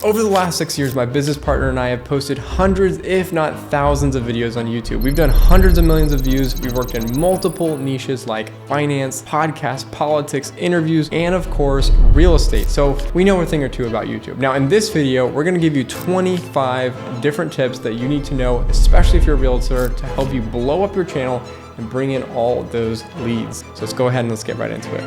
Over the last 6 years, my business partner and I have posted hundreds, if not thousands of videos on YouTube. We've done hundreds of millions of views. We've worked in multiple niches like finance, podcasts, politics, interviews, and of course, real estate. So we know a thing or two about YouTube. Now in this video, we're gonna give you 25 different tips that you need to know, especially if you're a realtor, to help you blow up your channel and bring in all those leads. So let's go ahead and let's get right into it.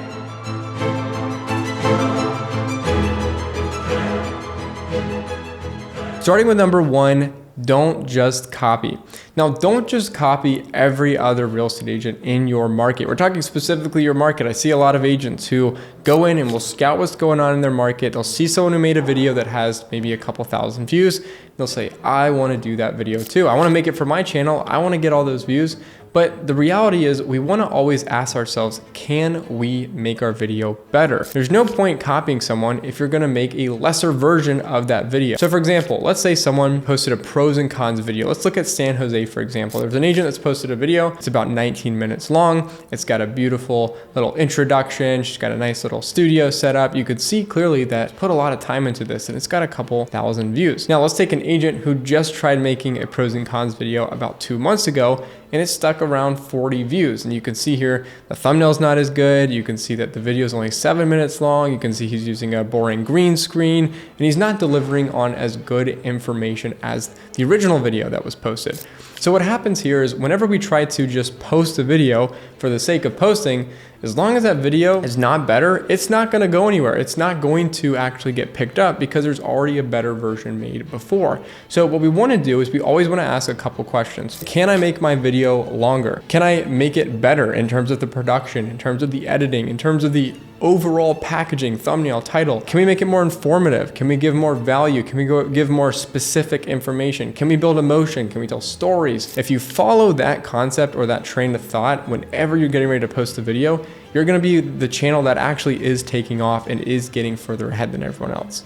Starting with number one, don't just copy. Now, don't just copy every other real estate agent in your market. We're talking specifically your market. I see a lot of agents who go in and will scout what's going on in their market. They'll see someone who made a video that has maybe a couple thousand views. They'll say, I want to do that video too. I want to make it for my channel. I want to get all those views. But the reality is we want to always ask ourselves, can we make our video better? There's no point copying someone if you're going to make a lesser version of that video. So for example, let's say someone posted a pros and cons video. Let's look at San Jose, for example. There's an agent that's posted a video. It's about 19 minutes long. It's got a beautiful little introduction. She's got a nice little studio set up. You could see clearly that put a lot of time into this and it's got a couple thousand views. Now let's take an agent who just tried making a pros and cons video about 2 months ago and it stuck around 40 views. And you can see here, the thumbnail's not as good. You can see that the video is only 7 minutes long. You can see he's using a boring green screen and he's not delivering on as good information as the original video that was posted. So what happens here is whenever we try to just post a video for the sake of posting, as long as that video is not better, it's not gonna go anywhere. It's not going to actually get picked up because there's already a better version made before. So what we wanna do is we always wanna ask a couple questions. Can I make my video longer? Can I make it better in terms of the production, in terms of the editing, in terms of the overall packaging, thumbnail, title? Can we make it more informative? Can we give more value? Can we give more specific information? Can we build emotion? Can we tell stories? If you follow that concept or that train of thought, whenever you're getting ready to post a video, you're gonna be the channel that actually is taking off and is getting further ahead than everyone else.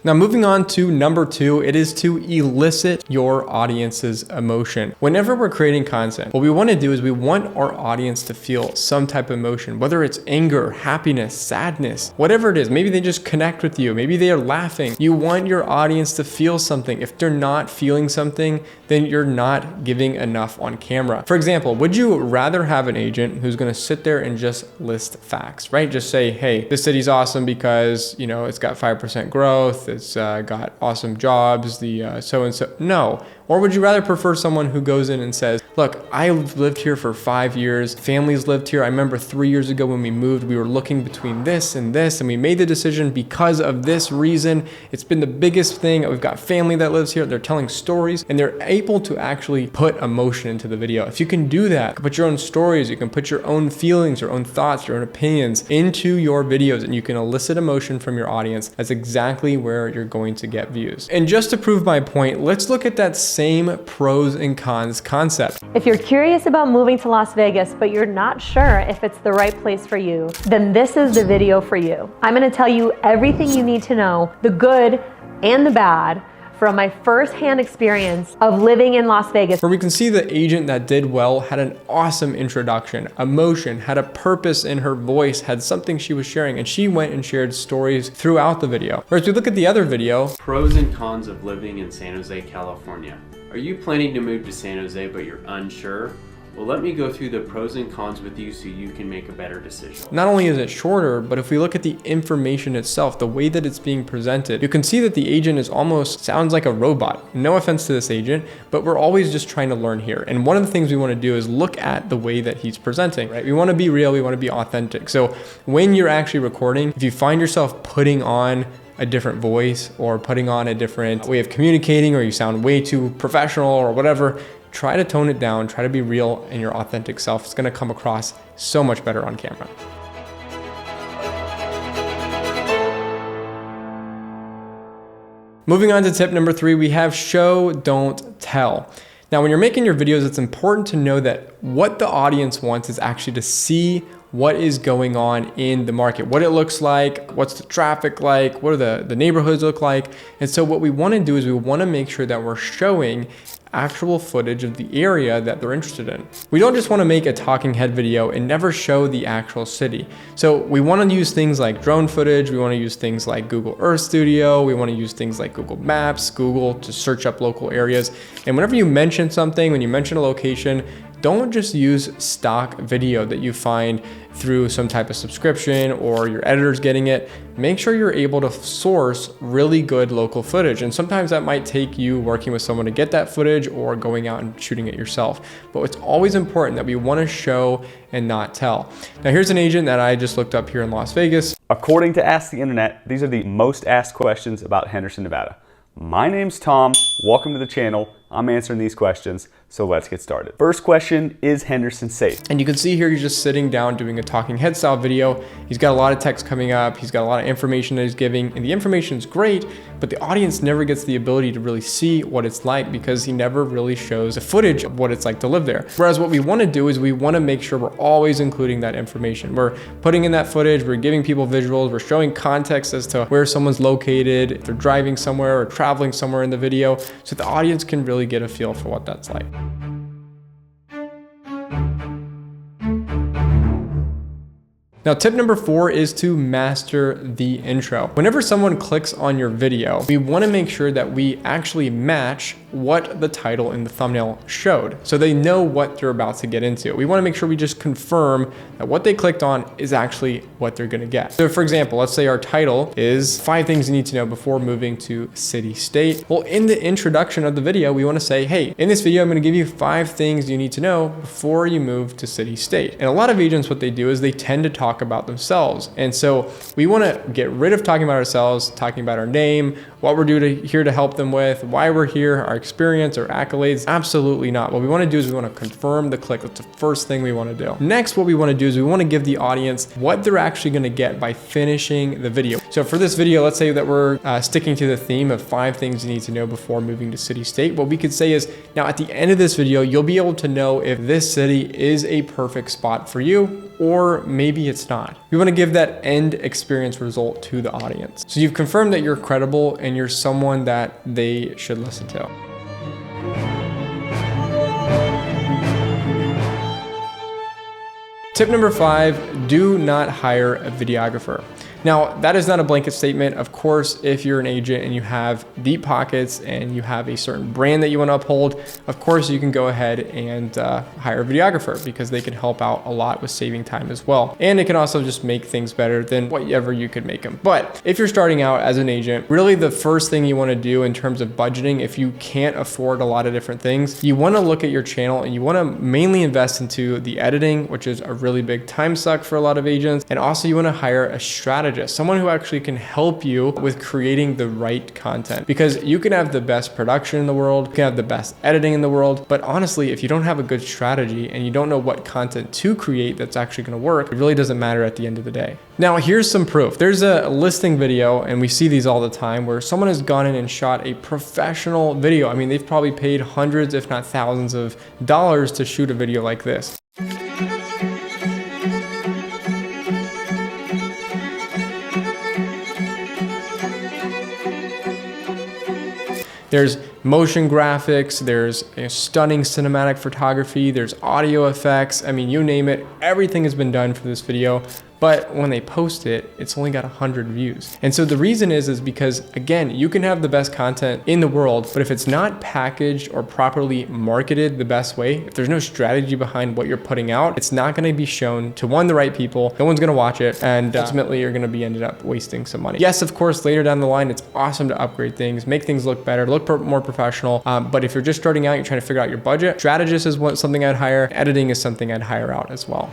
Now moving on to number two, it is to elicit your audience's emotion. Whenever we're creating content, what we want to do is we want our audience to feel some type of emotion, whether it's anger, happiness, sadness, whatever it is. Maybe they just connect with you. Maybe they are laughing. You want your audience to feel something. If they're not feeling something, then you're not giving enough on camera. For example, would you rather have an agent who's going to sit there and just list facts, right? Just say, hey, this city's awesome because, you know, it's got 5% growth. It's got awesome jobs, the so-and-so. No. Or would you rather prefer someone who goes in and says, look, I've lived here for 5 years. Families lived here. I remember 3 years ago when we moved, we were looking between this and this, and we made the decision because of this reason. It's been the biggest thing. We've got family that lives here. They're telling stories, and they're able to actually put emotion into the video. If you can do that, put your own stories, you can put your own feelings, your own thoughts, your own opinions into your videos, and you can elicit emotion from your audience. That's exactly where you're going to get views. And just to prove my point, let's look at that same pros and cons concept. If you're curious about moving to Las Vegas, but you're not sure if it's the right place for you, then this is the video for you. I'm gonna tell you everything you need to know, the good and the bad, from my first-hand experience of living in Las Vegas. Where we can see the agent that did well had an awesome introduction, emotion, had a purpose in her voice, had something she was sharing, and she went and shared stories throughout the video. Whereas we look at the other video, pros and cons of living in San Jose, California. Are you planning to move to San Jose but you're unsure? Well, let me go through the pros and cons with you so you can make a better decision. Not only is it shorter, but if we look at the information itself, the way that it's being presented, you can see that the agent is almost sounds like a robot. No offense to this agent, but we're always just trying to learn here. And one of the things we want to do is look at the way that he's presenting, right? We want to be real, we want to be authentic. So when you're actually recording, if you find yourself putting on a different voice or putting on a different way of communicating, or you sound way too professional or whatever, try to tone it down, try to be real and your authentic self. It's gonna come across so much better on camera. Moving on to tip number three, we have show, don't tell. Now, when you're making your videos, it's important to know that what the audience wants is actually to see what is going on in the market, what it looks like, what's the traffic like, what do the neighborhoods look like. And so what we want to do is we want to make sure that we're showing actual footage of the area that they're interested in. We don't just want to make a talking head video and never show the actual city. So we want to use things like drone footage, we want to use things like Google Earth Studio, we want to use things like Google Maps, Google to search up local areas. And whenever you mention something, when you mention a location, don't just use stock video that you find through some type of subscription or your editor's getting it. Make sure you're able to source really good local footage. And sometimes that might take you working with someone to get that footage or going out and shooting it yourself. But it's always important that we want to show and not tell. Now here's an agent that I just looked up here in Las Vegas. According to Ask the Internet, these are the most asked questions about Henderson, Nevada. My name's Tom, welcome to the channel. I'm answering these questions, so let's get started. First question, is Henderson safe? And you can see here he's just sitting down doing a talking head style video. He's got a lot of text coming up, he's got a lot of information that he's giving, and the information is great, but the audience never gets the ability to really see what it's like because he never really shows the footage of what it's like to live there. Whereas what we want to do is we want to make sure we're always including that information. We're putting in that footage, we're giving people visuals, we're showing context as to where someone's located, if they're driving somewhere or traveling somewhere in the video, so the audience can really get a feel for what that's like. Now, tip number 4 is to master the intro. Whenever someone clicks on your video, we want to make sure that we actually match what the title and the thumbnail showed, so they know what they're about to get into. We want to make sure we just confirm that what they clicked on is actually what they're going to get. So for example, let's say our title is 5 things you need to know before moving to city state. Well, in the introduction of the video, we want to say, hey, in this video, I'm going to give you 5 things you need to know before you move to city state. And a lot of agents, what they do is they tend to talk about themselves. And so we want to get rid of talking about ourselves, talking about our name, what we're here to help them with, why we're here, our experience, our accolades. Absolutely not. What we want to do is we want to confirm the click. That's the first thing we want to do. Next, what we want to do is we want to give the audience what they're actually going to get by finishing the video. So for this video, let's say that we're sticking to the theme of 5 things you need to know before moving to city state. What we could say is, now at the end of this video, you'll be able to know if this city is a perfect spot for you, or maybe it's not. We want to give that end experience result to the audience. So you've confirmed that you're credible and you're someone that they should listen to. Tip number 5, do not hire a videographer. Now, that is not a blanket statement. Of course, if you're an agent and you have deep pockets and you have a certain brand that you want to uphold, of course, you can go ahead and hire a videographer because they can help out a lot with saving time as well. And it can also just make things better than whatever you could make them. But if you're starting out as an agent, really the first thing you want to do in terms of budgeting, if you can't afford a lot of different things, you want to look at your channel and you want to mainly invest into the editing, which is a really big time suck for a lot of agents. And also you want to hire a strategist, someone who actually can help you with creating the right content, because you can have the best production in the world, you can have the best editing in the world, but honestly, if you don't have a good strategy and you don't know what content to create that's actually going to work, it really doesn't matter at the end of the day. Now, here's some proof. There's a listing video, and we see these all the time, where someone has gone in and shot a professional video. I mean, they've probably paid hundreds, if not thousands of dollars to shoot a video like this. There's motion graphics, there's stunning cinematic photography, there's audio effects. I mean, you name it, everything has been done for this video. But when they post it, it's only got 100 views. And so the reason is because, again, you can have the best content in the world, but if it's not packaged or properly marketed the best way, if there's no strategy behind what you're putting out, it's not gonna be shown to, one, the right people, no one's gonna watch it, and ultimately you're gonna be ended up wasting some money. Yes, of course, later down the line, it's awesome to upgrade things, make things look better, look more professional, but if you're just starting out, you're trying to figure out your budget, strategist is something I'd hire, editing is something I'd hire out as well.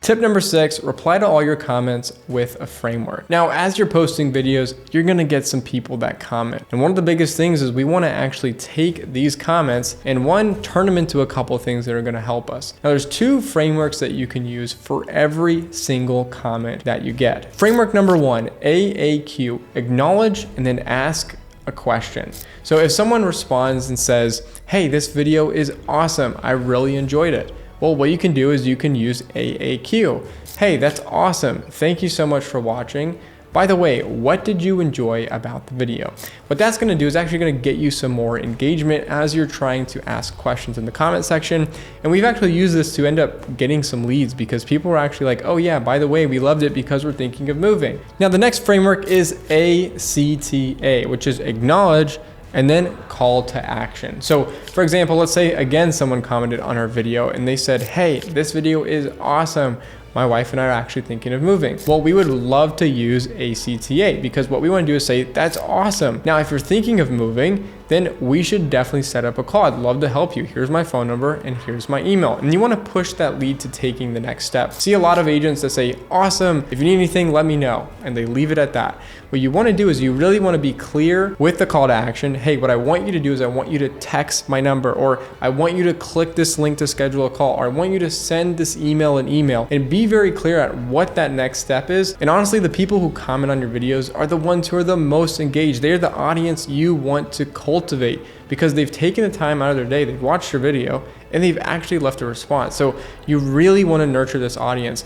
Tip number 6, reply to all your comments with a framework. Now, as you're posting videos, you're gonna get some people that comment. And one of the biggest things is we wanna actually take these comments and, one, turn them into a couple of things that are gonna help us. Now, there's 2 frameworks that you can use for every single comment that you get. Framework number 1, AAQ, acknowledge and then ask a question. So if someone responds and says, hey, this video is awesome, I really enjoyed it. Well, what you can do is you can use AAQ. Hey, that's awesome. Thank you so much for watching. by the way, what did you enjoy about the video? What that's going to do is actually going to get you some more engagement as you're trying to ask questions in the comment section. And we've actually used this to end up getting some leads because people were actually like, oh yeah, by the way, we loved it because we're thinking of moving. Now, the next framework is ACTA, which is acknowledge and then call to action. So for example, let's say again, someone commented on our video and they said, hey, this video is awesome. My wife and I are actually thinking of moving. Well, we would love to use ACTA because what we want to do is say, that's awesome. Now, if you're thinking of moving, then we should definitely set up a call. I'd love to help you. Here's my phone number and here's my email. And you want to push that lead to taking the next step. See a lot of agents that say, awesome, if you need anything, let me know. And they leave it at that. What you want to do is you really want to be clear with the call to action. Hey, what I want you to do is I want you to text my number, or I want you to click this link to schedule a call, or I want you to send this email and be very clear at what that next step is. And honestly, the people who comment on your videos are the ones who are the most engaged. They're the audience you want to cultivate because they've taken the time out of their day, they've watched your video, and they've actually left a response. So you really want to nurture this audience.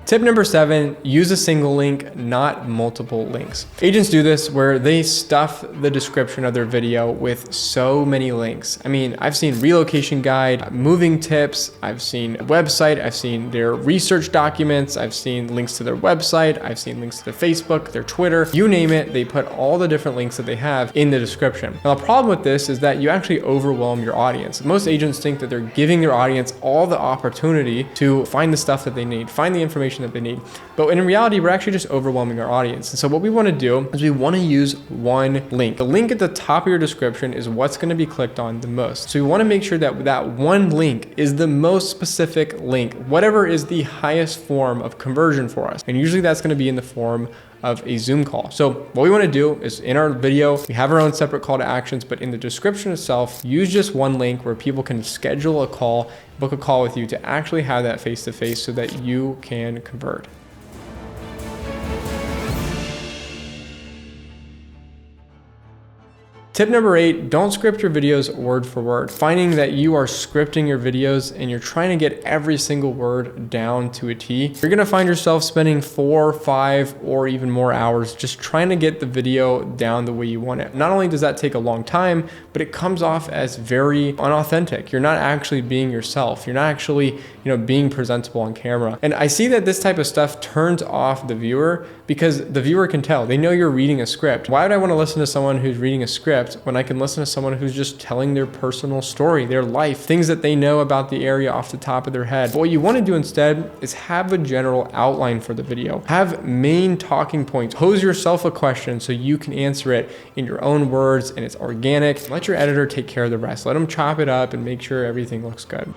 Tip number 7, use a single link, not multiple links. Agents do this where they stuff the description of their video with so many links. I mean, I've seen relocation guide, moving tips, I've seen website, I've seen their research documents, I've seen links to their website, I've seen links to their Facebook, their Twitter, you name it, they put all the different links that they have in the description. Now, the problem with this is that you actually overwhelm your audience. Most agents think that they're giving their audience all the opportunity to find the stuff that they need, find the information that they need. But in reality, we're actually just overwhelming our audience. And so what we want to do is we want to use one link. The link at the top of your description is what's going to be clicked on the most. So we want to make sure that that one link is the most specific link, whatever is the highest form of conversion for us. And usually that's going to be in the form of a Zoom call. So what we want to do is in our video, we have our own separate call to actions, but in the description itself, use just one link where people can schedule a call, book a call with you to actually have that face-to-face so that you can convert. Tip number 8, don't script your videos word for word. Finding that you are scripting your videos and you're trying to get every single word down to a T, you're gonna find yourself spending 4, 5, or even more hours just trying to get the video down the way you want it. Not only does that take a long time, but it comes off as very unauthentic. You're not actually being yourself. You're not actually, being presentable on camera. And I see that this type of stuff turns off the viewer because the viewer can tell. They know you're reading a script. Why would I want to listen to someone who's reading a script when I can listen to someone who's just telling their personal story, their life, things that they know about the area off the top of their head? But what you want to do instead is have a general outline for the video. Have main talking points. Pose yourself a question so you can answer it in your own words and it's organic. Let your editor take care of the rest. Let them chop it up and make sure everything looks good.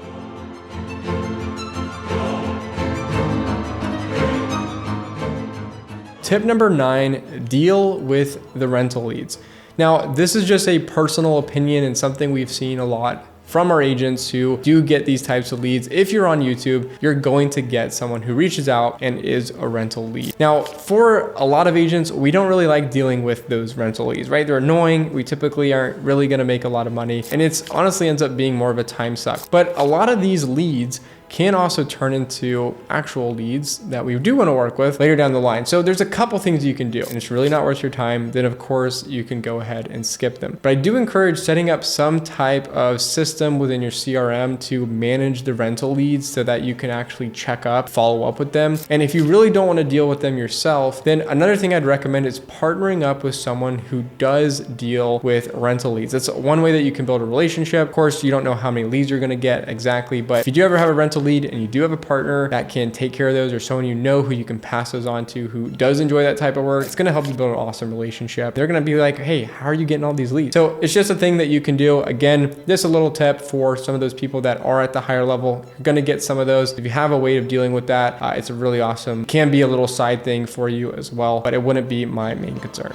Tip number 9, deal with the rental leads. Now, this is just a personal opinion and something we've seen a lot from our agents who do get these types of leads. If you're on YouTube, you're going to get someone who reaches out and is a rental lead. Now, for a lot of agents, we don't really like dealing with those rental leads, right? They're annoying. We typically aren't really gonna make a lot of money. And it's honestly ends up being more of a time suck. But a lot of these leads can also turn into actual leads that we do want to work with later down the line. So there's a couple things you can do and it's really not worth your time. Then of course you can go ahead and skip them. But I do encourage setting up some type of system within your CRM to manage the rental leads so that you can actually check up, follow up with them. And if you really don't want to deal with them yourself, then another thing I'd recommend is partnering up with someone who does deal with rental leads. That's one way that you can build a relationship. Of course, you don't know how many leads you're going to get exactly, but if you do ever have a rental lead and you do have a partner that can take care of those or someone who you can pass those on to who does enjoy that type of work, it's going to help you build an awesome relationship. They're going to be like, hey, how are you getting all these leads? So it's just a thing that you can do. Again, just a little tip for some of those people that are at the higher level. You're going to get some of those. If you have a way of dealing with that, it's a really awesome, can be a little side thing for you as well, but it wouldn't be my main concern.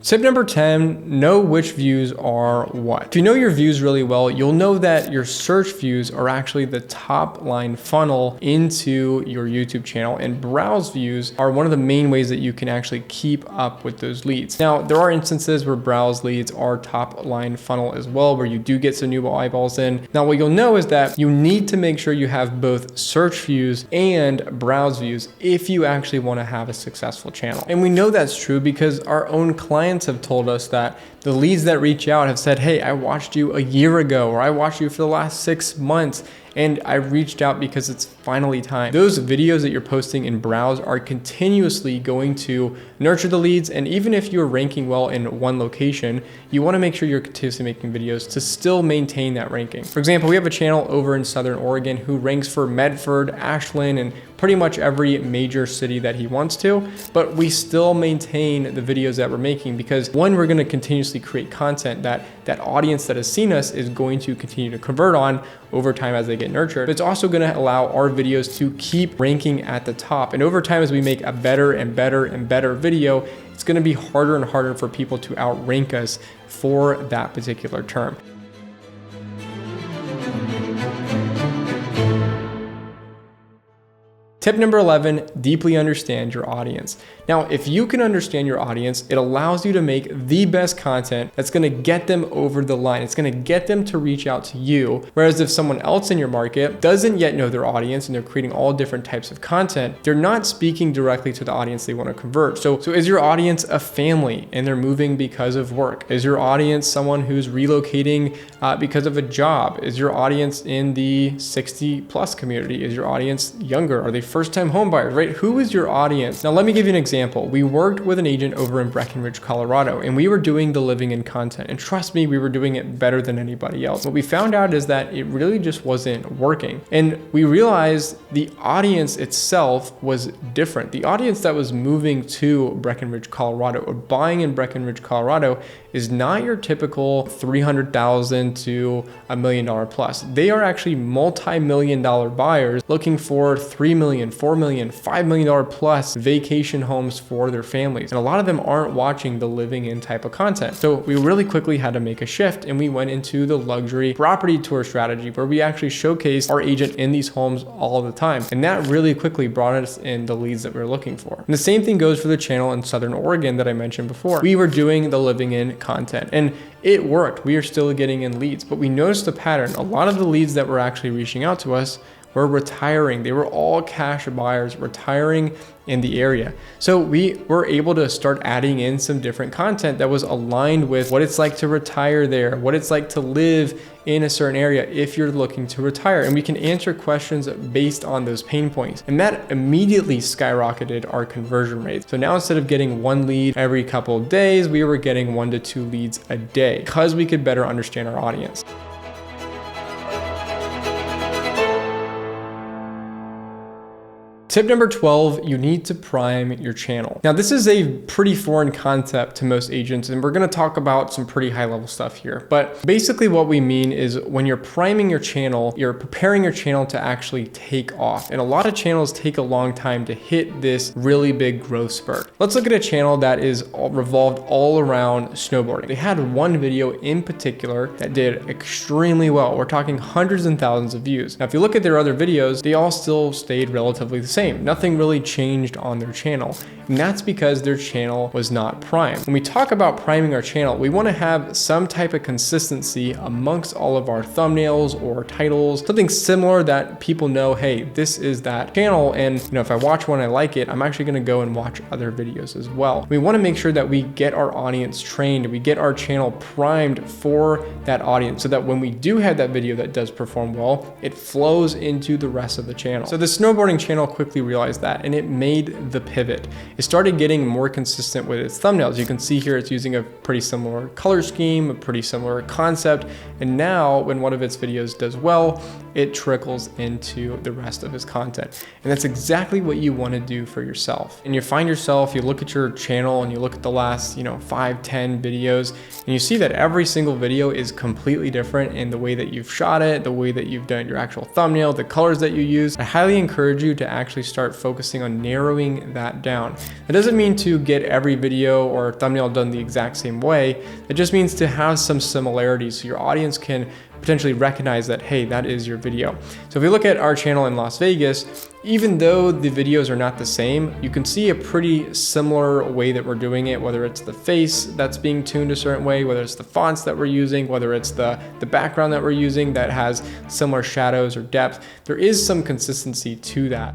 Tip number 10, know which views are what. If you know your views really well, you'll know that your search views are actually the top line funnel into your YouTube channel, and browse views are one of the main ways that you can actually keep up with those leads. Now, there are instances where browse leads are top line funnel as well, where you do get some new eyeballs in. Now, what you'll know is that you need to make sure you have both search views and browse views if you actually want to have a successful channel. And we know that's true because our own clients have told us that the leads that reach out have said, hey, I watched you a year ago, or I watched you for the last 6 months, and I reached out because it's finally time. Those videos that you're posting in browse are continuously going to nurture the leads. And even if you're ranking well in one location, you want to make sure you're continuously making videos to still maintain that ranking. For example, we have a channel over in Southern Oregon who ranks for Medford, Ashland, and pretty much every major city that he wants to, but we still maintain the videos that we're making because one, we're going to continuously create content that audience that has seen us is going to continue to convert on over time as they get nurtured. But it's also going to allow our videos to keep ranking at the top. And over time, as we make a better and better and better video, it's going to be harder and harder for people to outrank us for that particular term. Tip number 11, deeply understand your audience. Now, if you can understand your audience, it allows you to make the best content that's gonna get them over the line. It's gonna get them to reach out to you. Whereas if someone else in your market doesn't yet know their audience and they're creating all different types of content, they're not speaking directly to the audience they wanna convert. So is your audience a family and they're moving because of work? Is your audience someone who's relocating because of a job? Is your audience in the 60 plus community? Is your audience younger? Are they first-time home buyers, right? Who is your audience? Now, let me give you an example. We worked with an agent over in Breckenridge, Colorado, and we were doing the living in content. And trust me, we were doing it better than anybody else. What we found out is that it really just wasn't working. And we realized the audience itself was different. The audience that was moving to Breckenridge, Colorado, or buying in Breckenridge, Colorado, is not your typical $300,000 to $1 million plus. They are actually multi-million-dollar buyers looking for $3 million, $4 million, $5 million plus vacation homes for their families. And a lot of them aren't watching the living in type of content. So we really quickly had to make a shift, and we went into the luxury property tour strategy where we actually showcased our agent in these homes all the time. And that really quickly brought us in the leads that we were looking for. And the same thing goes for the channel in Southern Oregon that I mentioned before. We were doing the living in content and it worked. We are still getting in leads, but we noticed a pattern. A lot of the leads that were actually reaching out to us were retiring. They were all cash buyers retiring in the area. So we were able to start adding in some different content that was aligned with what it's like to retire there, what it's like to live in a certain area if you're looking to retire. And we can answer questions based on those pain points. And that immediately skyrocketed our conversion rates. So now instead of getting one lead every couple of days, we were getting 1 to 2 leads a day because we could better understand our audience. Tip number 12, you need to prime your channel. Now, this is a pretty foreign concept to most agents, and we're gonna talk about some pretty high level stuff here. But basically what we mean is when you're priming your channel, you're preparing your channel to actually take off. And a lot of channels take a long time to hit this really big growth spurt. Let's look at a channel that is revolved all around snowboarding. They had one video in particular that did extremely well. We're talking hundreds and thousands of views. Now, if you look at their other videos, they all still stayed relatively the same. Nothing really changed on their channel. And that's because their channel was not primed. When we talk about priming our channel, we want to have some type of consistency amongst all of our thumbnails or titles, something similar that people know, hey, this is that channel. And if I watch one, I like it, I'm actually going to go and watch other videos as well. We want to make sure that we get our audience trained, we get our channel primed for that audience so that when we do have that video that does perform well, it flows into the rest of the channel. So the snowboarding channel quickly realized that, and it made the pivot. It started getting more consistent with its thumbnails. You can see here it's using a pretty similar color scheme, a pretty similar concept, and now when one of its videos does well, it trickles into the rest of his content. And that's exactly what you want to do for yourself. And you find yourself, you look at your channel and you look at the last 5, 10 videos, and you see that every single video is completely different in the way that you've shot it, the way that you've done your actual thumbnail, the colors that you use. I highly encourage you to actually start focusing on narrowing that down. It doesn't mean to get every video or thumbnail done the exact same way. It just means to have some similarities so your audience can potentially recognize that, hey, that is your video. So if we look at our channel in Las Vegas, even though the videos are not the same, you can see a pretty similar way that we're doing it, whether it's the face that's being tuned a certain way, whether it's the fonts that we're using, whether it's the background that we're using that has similar shadows or depth. There is some consistency to that.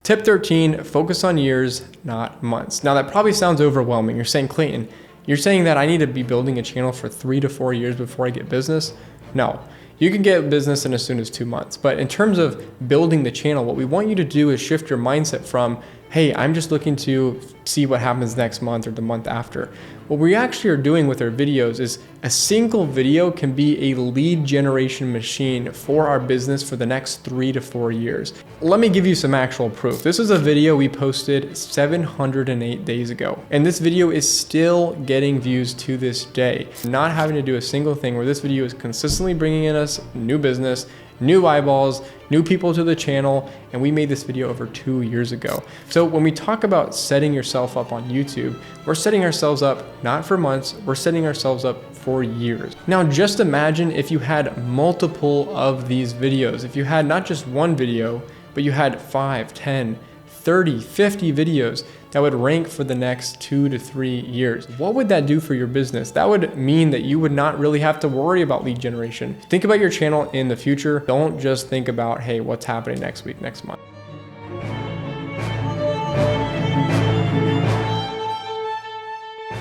Tip 13, focus on years, not months. Now that probably sounds overwhelming. You're saying, Clayton, you're saying that I need to be building a channel for 3 to 4 years before I get business? No, you can get business in as soon as 2 months. But in terms of building the channel, what we want you to do is shift your mindset from, hey, I'm just looking to see what happens next month or the month after. What we actually are doing with our videos is a single video can be a lead generation machine for our business for the next 3 to 4 years. Let me give you some actual proof. This is a video we posted 708 days ago, and this video is still getting views to this day. Not having to do a single thing, where this video is consistently bringing in us new business, new eyeballs, new people to the channel, and we made this video over 2 years ago. So when we talk about setting yourself up on YouTube, we're setting ourselves up not for months, we're setting ourselves up for years. Now just imagine if you had multiple of these videos. If you had not just one video, but you had 5, 10, 30, 50 videos that would rank for the next 2 to 3 years. What would that do for your business? That would mean that you would not really have to worry about lead generation. Think about your channel in the future. Don't just think about, hey, what's happening next week, next month.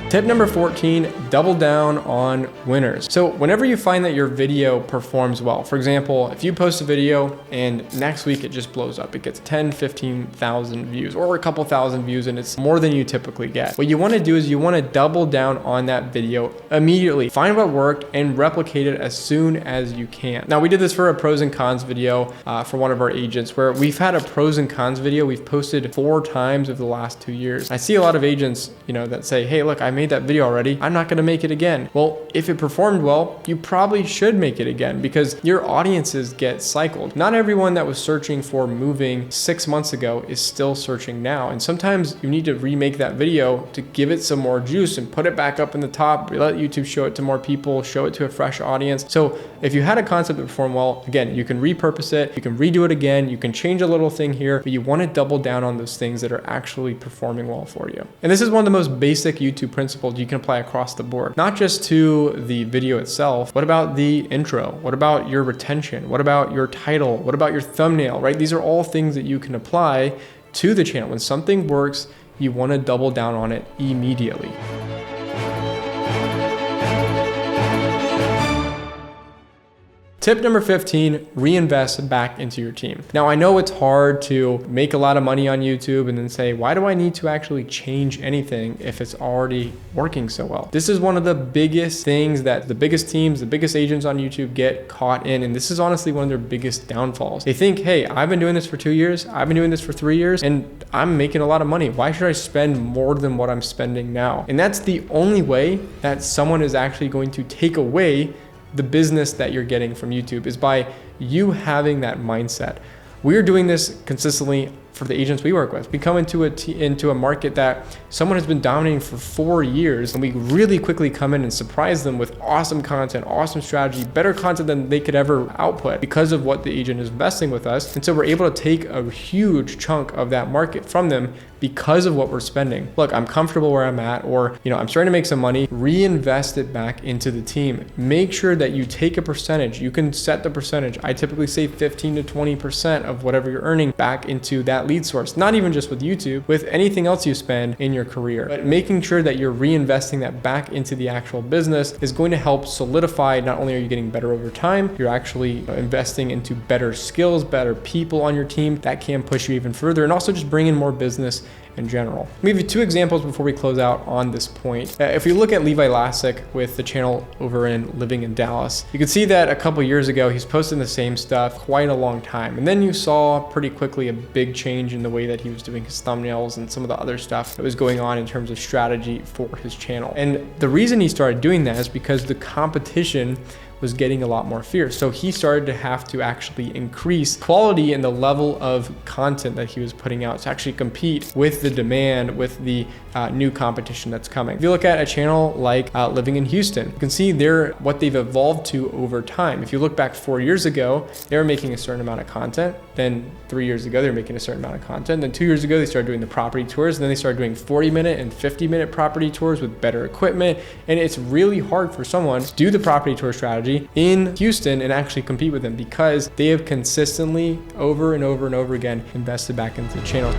Tip number 14, double down on winners. So whenever you find that your video performs well, for example, if you post a video and next week it just blows up, it gets 10, 15,000 views or a couple thousand views and it's more than you typically get. What you wanna do is you wanna double down on that video immediately. Find what worked and replicate it as soon as you can. Now we did this for a pros and cons video for one of our agents, where we've had a pros and cons video we've posted 4 times over the last 2 years. I see a lot of agents, that say, hey, look, I made that video already, I'm not gonna make it again. Well, if it performed well, you probably should make it again, because your audiences get cycled. Not everyone that was searching for moving 6 months ago is still searching now. And sometimes you need to remake that video to give it some more juice and put it back up in the top, let YouTube show it to more people, show it to a fresh audience. So if you had a concept that performed well, again, you can repurpose it, you can redo it again, you can change a little thing here, but you wanna double down on those things that are actually performing well for you. And this is one of the most basic YouTube principles you can apply across the board, not just to the video itself. What about the intro? What about your retention? What about your title? What about your thumbnail, right? These are all things that you can apply to the channel. When something works, you want to double down on it immediately. Tip number 15, reinvest back into your team. Now I know it's hard to make a lot of money on YouTube and then say, why do I need to actually change anything if it's already working so well? This is one of the biggest things that the biggest teams, the biggest agents on YouTube get caught in. And this is honestly one of their biggest downfalls. They think, hey, I've been doing this for 2 years, I've been doing this for 3 years, and I'm making a lot of money. Why should I spend more than what I'm spending now? And that's the only way that someone is actually going to take away the business that you're getting from YouTube, is by you having that mindset. We're doing this consistently for the agents we work with. We come into a market that someone has been dominating for 4 years, and we really quickly come in and surprise them with awesome content, awesome strategy, better content than they could ever output because of what the agent is investing with us. And so we're able to take a huge chunk of that market from them because of what we're spending. Look, I'm comfortable where I'm at, or I'm starting to make some money. Reinvest it back into the team. Make sure that you take a percentage. You can set the percentage. I typically say 15 to 20% of whatever you're earning back into that lead source. Not even just with YouTube, with anything else you spend in your career. But making sure that you're reinvesting that back into the actual business is going to help solidify, not only are you getting better over time, you're actually investing into better skills, better people on your team that can push you even further, and also just bring in more business in general. Let me give you 2 examples before we close out on this point. If we look at Levi Lassick with the channel over in Living in Dallas, you can see that a couple years ago, he's posting the same stuff quite a long time. And then you saw pretty quickly a big change in the way that he was doing his thumbnails and some of the other stuff that was going on in terms of strategy for his channel. And the reason he started doing that is because the competition was getting a lot more fierce. So he started to have to actually increase quality and the level of content that he was putting out to actually compete with the demand, with the new competition that's coming. If you look at a channel like Living in Houston, you can see what they've evolved to over time. If you look back 4 years ago, they were making a certain amount of content. Then 3 years ago, they were making a certain amount of content. Then 2 years ago, they started doing the property tours. And then they started doing 40-minute and 50-minute property tours with better equipment. And it's really hard for someone to do the property tour strategy in Houston and actually compete with them because they have consistently over and over and over again invested back into the channel.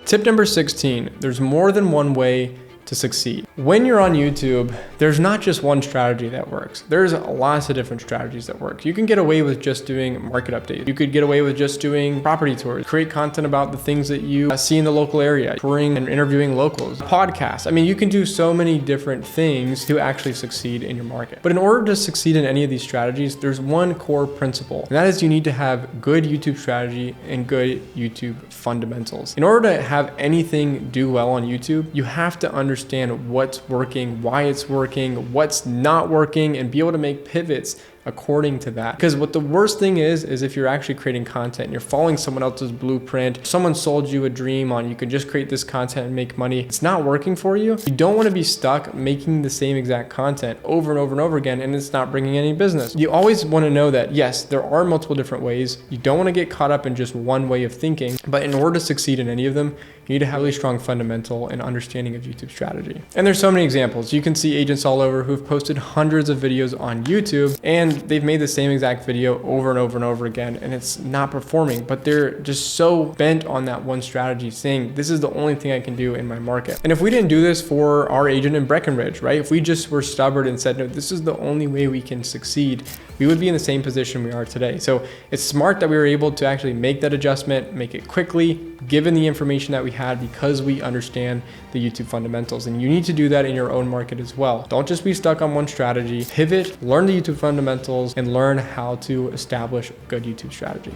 Tip number 16, there's more than one way to succeed. When you're on YouTube, there's not just one strategy that works. There's lots of different strategies that work. You can get away with just doing market updates. You could get away with just doing property tours, create content about the things that you see in the local area, touring and interviewing locals, podcasts. I mean, you can do so many different things to actually succeed in your market. But in order to succeed in any of these strategies, there's one core principle, and that is you need to have good YouTube strategy and good YouTube fundamentals. In order to have anything do well on YouTube, you have to understand what's working, why it's working, what's not working, and be able to make pivots according to that. Because what the worst thing is if you're actually creating content and you're following someone else's blueprint, someone sold you a dream on you can just create this content and make money, it's not working for you. You don't want to be stuck making the same exact content over and over and over again and it's not bringing any business. You always want to know that yes, there are multiple different ways. You don't want to get caught up in just one way of thinking, but in order to succeed in any of them, you need to have a really strong fundamental and understanding of YouTube strategy. And there's so many examples. You can see agents all over who've posted hundreds of videos on YouTube and they've made the same exact video over and over and over again and it's not performing, but they're just so bent on that one strategy saying, this is the only thing I can do in my market. And if we didn't do this for our agent in Breckenridge, right? If we just were stubborn and said, no, this is the only way we can succeed, we would be in the same position we are today. So it's smart that we were able to actually make that adjustment, make it quickly, given the information that we had because we understand the YouTube fundamentals. And you need to do that in your own market as well. Don't just be stuck on one strategy, pivot, learn the YouTube fundamentals, and learn how to establish a good YouTube strategy.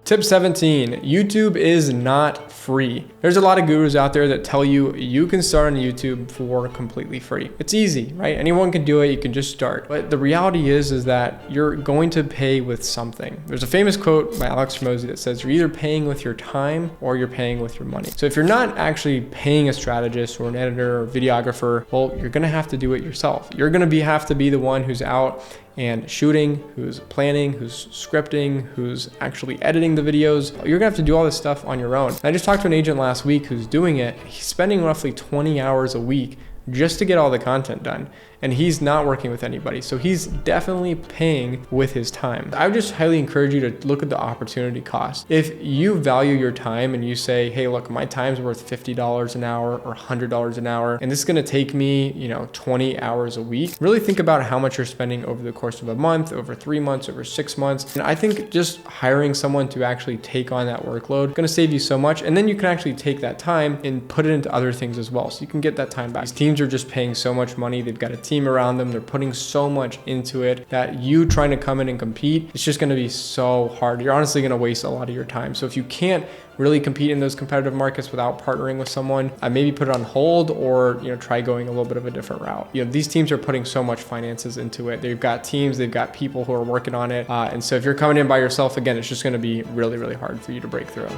Tip 17, YouTube is not free. There's a lot of gurus out there that tell you you can start on YouTube for completely free. It's easy, right? Anyone can do it, you can just start. But the reality is that you're going to pay with something. There's a famous quote by Alex Hormozi that says, you're either paying with your time or you're paying with your money. So if you're not actually paying a strategist or an editor or videographer, well, you're gonna have to do it yourself. You're gonna have to be the one who's out and shooting, who's planning, who's scripting, who's actually editing the videos. You're gonna have to do all this stuff on your own. I just talked to an agent last week who's doing it. He's spending roughly 20 hours a week just to get all the content done. And he's not working with anybody. So he's definitely paying with his time. I would just highly encourage you to look at the opportunity cost. If you value your time and you say, hey, look, my time's worth $50 an hour or $100 an hour, and this is gonna take me, 20 hours a week, really think about how much you're spending over the course of a month, over 3 months, over 6 months. And I think just hiring someone to actually take on that workload is gonna save you so much. And then you can actually take that time and put it into other things as well. So you can get that time back. These teams are just paying so much money. They've got a team around them. They're putting so much into it that you trying to come in and compete, it's just going to be so hard. You're honestly going to waste a lot of your time. So if you can't really compete in those competitive markets without partnering with someone, maybe put it on hold or try going a little bit of a different route. These teams are putting so much finances into it. They've got teams, they've got people who are working on it. And so if you're coming in by yourself, again, it's just going to be really, really hard for you to break through.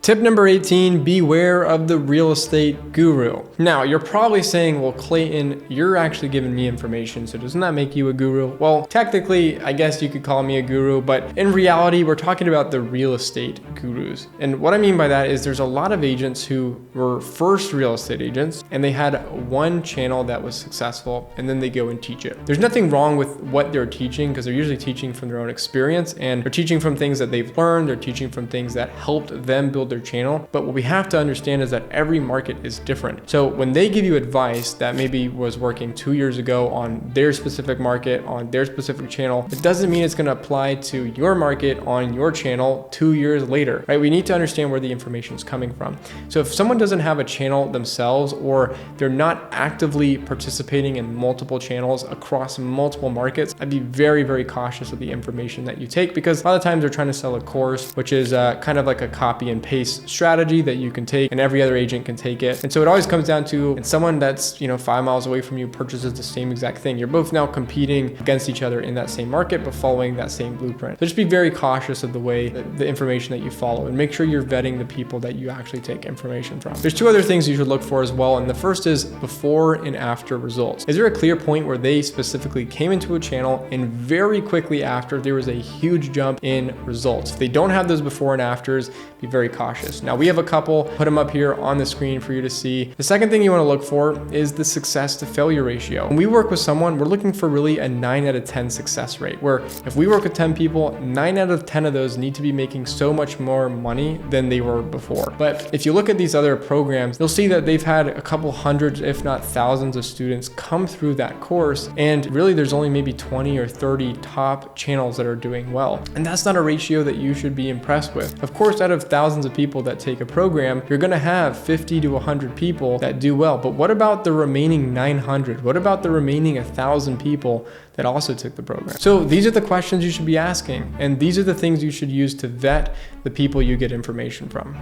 Tip number 18, beware of the real estate guru. Now, you're probably saying, well, Clayton, you're actually giving me information, so doesn't that make you a guru? Well, technically, I guess you could call me a guru, but in reality, we're talking about the real estate gurus. And what I mean by that is there's a lot of agents who were first real estate agents, and they had one channel that was successful, and then they go and teach it. There's nothing wrong with what they're teaching, because they're usually teaching from their own experience, and they're teaching from things that they've learned, they're teaching from things that helped them build their their channel. But what we have to understand is that every market is different. So when they give you advice that maybe was working 2 years ago on their specific market, on their specific channel, it doesn't mean it's going to apply to your market on your channel 2 years later, right? We need to understand where the information is coming from. So if someone doesn't have a channel themselves, or they're not actively participating in multiple channels across multiple markets, I'd be very, very cautious with the information that you take, because a lot of times they're trying to sell a course, which is kind of like a copy and paste strategy that you can take and every other agent can take it. And so it always comes down to, and someone that's 5 miles away from you purchases the same exact thing. You're both now competing against each other in that same market, but following that same blueprint. So just be very cautious of the way the information that you follow, and make sure you're vetting the people that you actually take information from. There's 2 other things you should look for as well. And the first is before and after results. Is there a clear point where they specifically came into a channel and very quickly after there was a huge jump in results? If they don't have those before and afters, be very cautious. Now we have a couple, put them up here on the screen for you to see. The second thing you want to look for is the success to failure ratio. When we work with someone, we're looking for really a 9 out of 10 success rate, where if we work with 10 people, 9 out of 10 of those need to be making so much more money than they were before. But if you look at these other programs, you'll see that they've had a couple hundreds, if not thousands of students come through that course. And really there's only maybe 20 or 30 top channels that are doing well. And that's not a ratio that you should be impressed with. Of course, out of thousands of people that take a program, you're gonna have 50 to 100 people that do well. But what about the remaining 900? What about the remaining 1,000 people that also took the program? So these are the questions you should be asking. And these are the things you should use to vet the people you get information from.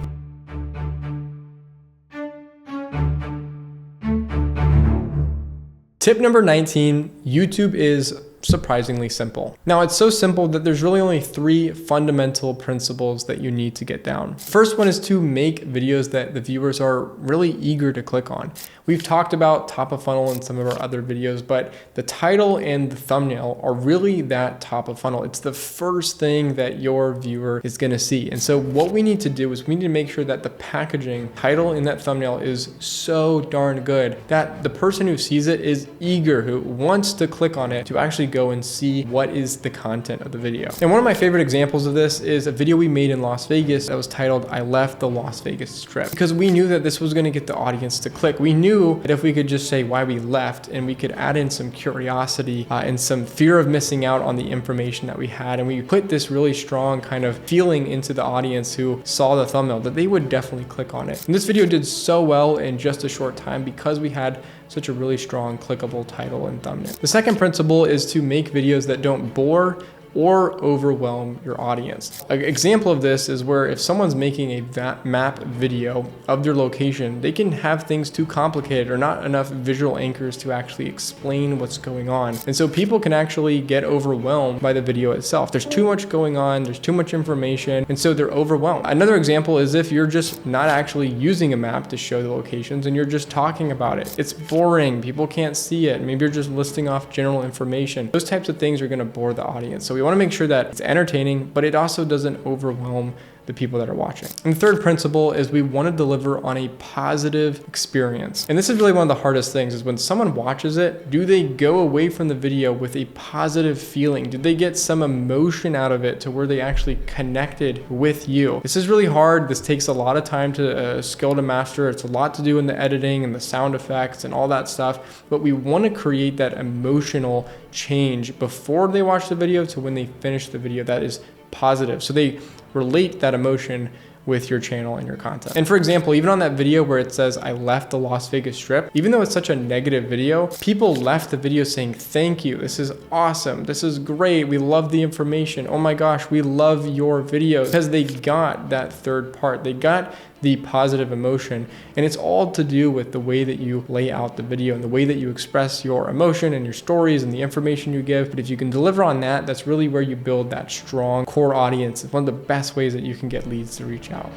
Tip number 19, YouTube is surprisingly simple. Now it's so simple that there's really only 3 fundamental principles that you need to get down. First one is to make videos that the viewers are really eager to click on. We've talked about top of funnel in some of our other videos, but the title and the thumbnail are really that top of funnel. It's the first thing that your viewer is gonna see. And so what we need to do is we need to make sure that the packaging, title, and that thumbnail is so darn good that the person who sees it is eager, who wants to click on it to actually go and see what is the content of the video. And one of my favorite examples of this is a video we made in Las Vegas that was titled, "I Left the Las Vegas Strip," because we knew that this was gonna get the audience to click. We knew that if we could just say why we left, and we could add in some curiosity and some fear of missing out on the information that we had, and we put this really strong kind of feeling into the audience who saw the thumbnail, that they would definitely click on it. And this video did so well in just a short time because we had such a really strong clickable title and thumbnail. The second principle is to make videos that don't bore or overwhelm your audience. An example of this is where if someone's making a map video of their location, they can have things too complicated or not enough visual anchors to actually explain what's going on. And so people can actually get overwhelmed by the video itself. There's too much going on, there's too much information, and so they're overwhelmed. Another example is if you're just not actually using a map to show the locations and you're just talking about it. It's boring, people can't see it. Maybe you're just listing off general information. Those types of things are gonna bore the audience. So we want to make sure that it's entertaining, but it also doesn't overwhelm the people that are watching. And the third principle is we want to deliver on a positive experience. And this is really one of the hardest things, is when someone watches it, do they go away from the video with a positive feeling? Did they get some emotion out of it to where they actually connected with you? This is really hard. This takes a lot of time to skill to master. It's a lot to do in the editing and the sound effects and all that stuff, but we want to create that emotional change before they watch the video to when they finish the video that is positive. So they relate that emotion with your channel and your content. And for example, even on that video where it says, "I left the Las Vegas Strip," even though it's such a negative video, people left the video saying, "Thank you, this is awesome, this is great, we love the information, oh my gosh, we love your video," because they got that third part, they got the positive emotion. And it's all to do with the way that you lay out the video and the way that you express your emotion and your stories and the information you give. But if you can deliver on that, that's really where you build that strong core audience. It's one of the best ways that you can get leads to reach out.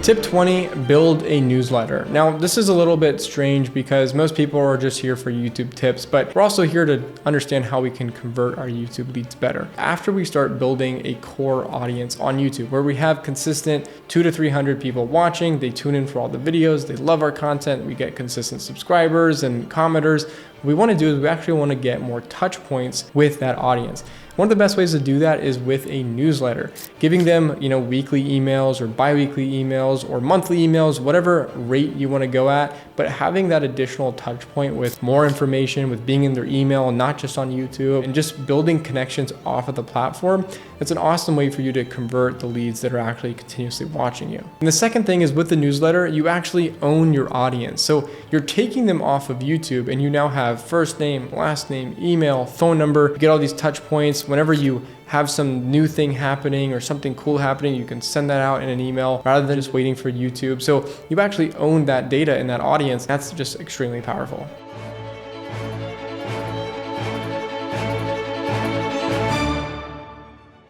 Tip 20, build a newsletter. Now, this is a little bit strange because most people are just here for YouTube tips, but we're also here to understand how we can convert our YouTube leads better. After we start building a core audience on YouTube, where we have consistent 200 to 300 people watching, they tune in for all the videos, they love our content, we get consistent subscribers and commenters, what we want to do is we actually want to get more touch points with that audience. One of the best ways to do that is with a newsletter, giving them, weekly emails or bi-weekly emails or monthly emails, whatever rate you want to go at, but having that additional touch point with more information, with being in their email, not just on YouTube, and just building connections off of the platform. It's an awesome way for you to convert the leads that are actually continuously watching you. And the second thing is with the newsletter, you actually own your audience. So you're taking them off of YouTube and you now have first name, last name, email, phone number, you get all these touch points. Whenever you have some new thing happening or something cool happening, you can send that out in an email rather than just waiting for YouTube. So you actually own that data and that audience. That's just extremely powerful.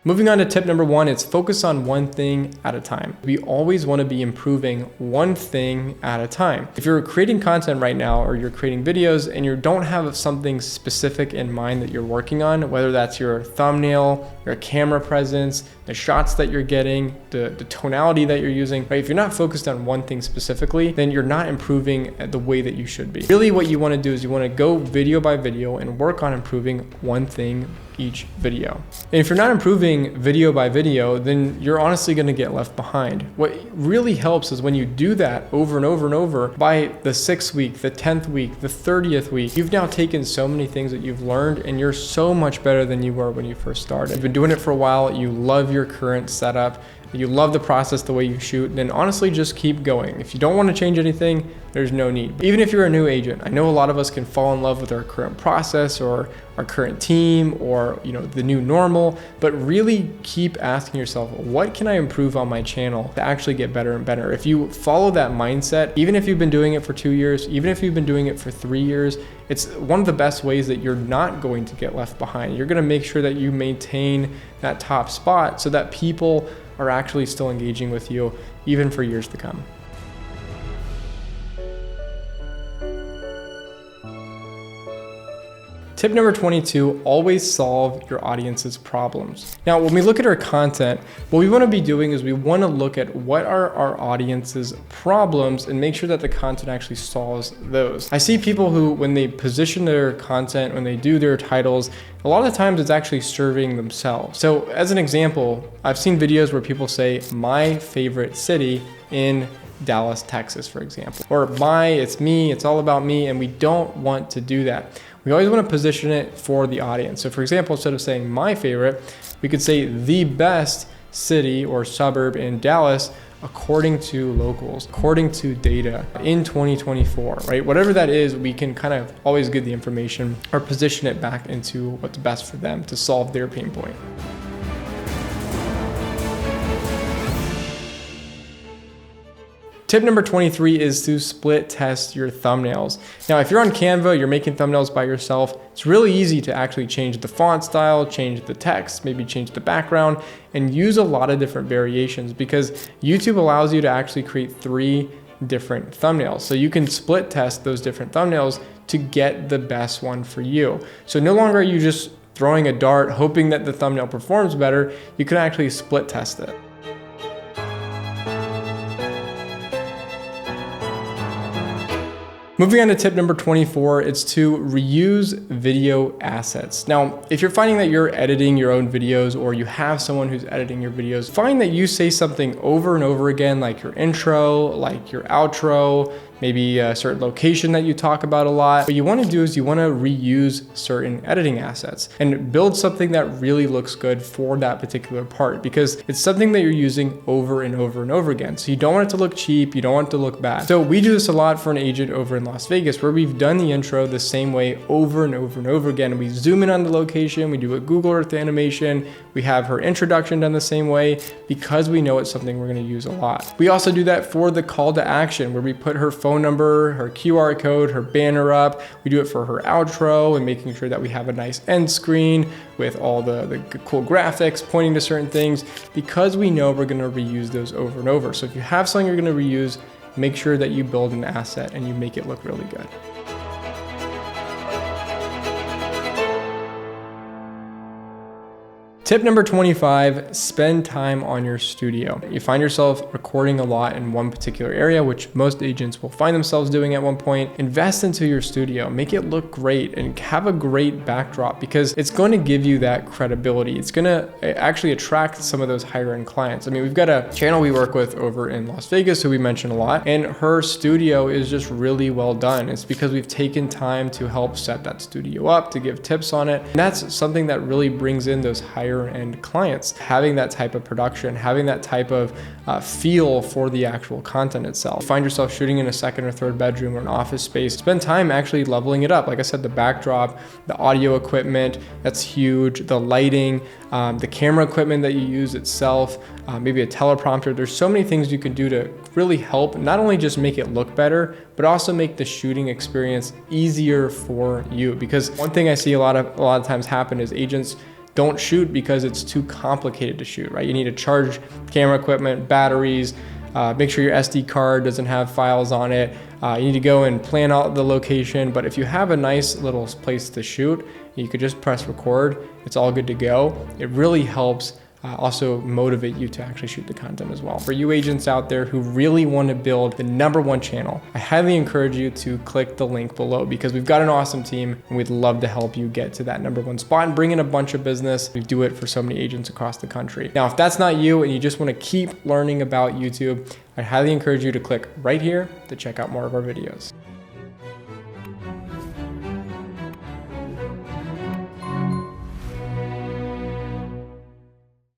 Moving on to tip number 1, it's focus on one thing at a time. We always want to be improving one thing at a time. If you're creating content right now or you're creating videos and you don't have something specific in mind that you're working on, whether that's your thumbnail, your camera presence, the shots that you're getting, the tonality that you're using, right? If you're not focused on one thing specifically, then you're not improving the way that you should be. Really what you want to do is you want to go video by video and work on improving one thing each video. And if you're not improving video by video, then you're honestly going to get left behind. What really helps is when you do that over and over and over, by the 6th week, the 10th week, the 30th week, you've now taken so many things that you've learned and you're so much better than you were when you first started. You've been doing it for a while, you love your current setup, you love the process, the way you shoot, then honestly just keep going. If you don't want to change anything, there's no need. Even if you're a new agent, I know a lot of us can fall in love with our current process or our current team or the new normal, but really keep asking yourself, what can I improve on my channel to actually get better and better? If you follow that mindset, even if you've been doing it for 2 years, even if you've been doing it for 3 years, it's one of the best ways that you're not going to get left behind. You're going to make sure that you maintain that top spot so that people are actually still engaging with you even for years to come. Tip number 22, always solve your audience's problems. Now, when we look at our content, what we want to be doing is we want to look at what are our audience's problems and make sure that the content actually solves those. I see people who, when they position their content, when they do their titles, a lot of the times it's actually serving themselves. So as an example, I've seen videos where people say, my favorite city in Dallas, Texas, for example, or it's me, it's all about me, and we don't want to do that. We always want to position it for the audience. So for example, instead of saying my favorite, we could say the best city or suburb in Dallas according to locals, according to data in 2024, right? Whatever that is, we can kind of always get the information or position it back into what's best for them to solve their pain point. Tip number 23 is to split test your thumbnails. Now, if you're on Canva, you're making thumbnails by yourself, it's really easy to actually change the font style, change the text, maybe change the background, and use a lot of different variations because YouTube allows you to actually create 3 different thumbnails. So you can split test those different thumbnails to get the best one for you. So no longer are you just throwing a dart, hoping that the thumbnail performs better, you can actually split test it. Moving on to tip number 24, it's to reuse video assets. Now, if you're finding that you're editing your own videos or you have someone who's editing your videos, find that you say something over and over again, like your intro, like your outro, maybe a certain location that you talk about a lot. What you want to do is you want to reuse certain editing assets and build something that really looks good for that particular part because it's something that you're using over and over and over again. So you don't want it to look cheap, you don't want it to look bad. So we do this a lot for an agent over in Las Vegas where we've done the intro the same way over and over and over again. We zoom in on the location, we do a Google Earth animation, we have her introduction done the same way because we know it's something we're going to use a lot. We also do that for the call to action where we put her phone number, her QR code, her banner up. We do it for her outro and making sure that we have a nice end screen with all the cool graphics pointing to certain things because we know we're going to reuse those over and over. So if you have something you're going to reuse, make sure that you build an asset and you make it look really good. Tip number 25, spend time on your studio. You find yourself recording a lot in one particular area, which most agents will find themselves doing at one point. Invest into your studio, make it look great and have a great backdrop, because it's going to give you that credibility. It's going to actually attract some of those higher end clients. I mean, we've got a channel we work with over in Las Vegas who we mention a lot, and her studio is just really well done. It's because we've taken time to help set that studio up, to give tips on it. And that's something that really brings in those higher end clients. Having that type of production, having that type of feel for the actual content itself. Find yourself shooting in a second or third bedroom or an office space, spend time actually leveling it up. Like I said, the backdrop, the audio equipment, that's huge. The lighting, the camera equipment that you use itself, maybe a teleprompter. There's so many things you can do to really help not only just make it look better, but also make the shooting experience easier for you. Because one thing I see a lot of times happen is agents don't shoot because it's too complicated to shoot, right? You need to charge camera equipment, batteries, make sure your SD card doesn't have files on it. You need to go and plan out the location. But if you have a nice little place to shoot, you could just press record. It's all good to go. It really helps also motivate you to actually shoot the content as well. For you agents out there who really want to build the #1 channel, I highly encourage you to click the link below, because we've got an awesome team and we'd love to help you get to that #1 spot and bring in a bunch of business. We do it for so many agents across the country. Now, if that's not you and you just want to keep learning about YouTube, I highly encourage you to click right here to check out more of our videos.